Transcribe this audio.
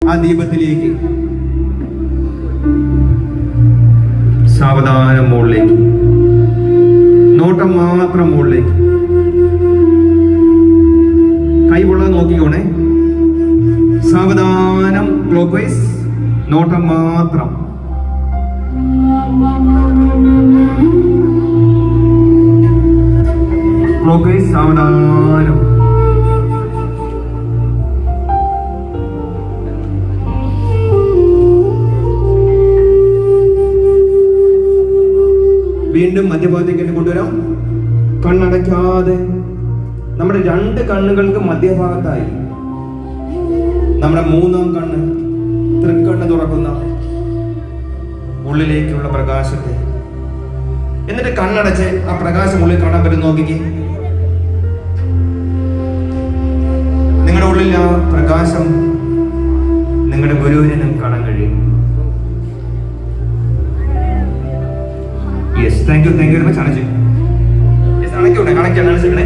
ആ ദീപത്തിലേക്ക് സാവധാനം മുകളിലേക്ക്, നോട്ടം മാത്രം മുകളിലേക്ക്. കൈവുള്ളത് നോക്കിക്കോണേ. സാവധാനം ക്ലോക്ക് വൈസ്, നോട്ടം മാത്രം. ക്ലോക്ക് വൈസ് സാവധാനം. വീണ്ടും മധ്യഭാഗത്തേക്ക് തന്നെ കൊണ്ടുവരാം. കണ്ണടയ്ക്കാതെ നമ്മുടെ രണ്ട് കണ്ണുകൾക്ക് മധ്യഭാഗത്തായി നമ്മുടെ മൂന്നാം കണ്ണ്, തൃക്കണ്ണ് തുറക്കുന്ന ഉള്ളിലേക്കുള്ള പ്രകാശത്തെ, എന്നിട്ട് കണ്ണടച്ച് ആ പ്രകാശം ഉള്ളിൽ കാണാൻ പറ്റും. നോക്കിക്കേ, നിങ്ങളുടെ ഉള്ളിൽ ആ പ്രകാശം നിങ്ങളുടെ ഗുരുവിനെ നിങ്ങൾക്ക് കാണാൻ കഴിയും. Yes, thank you very much. അണച്ചു, യെസ്, അണയ്ക്കണേ, അണയ്ക്കണേ.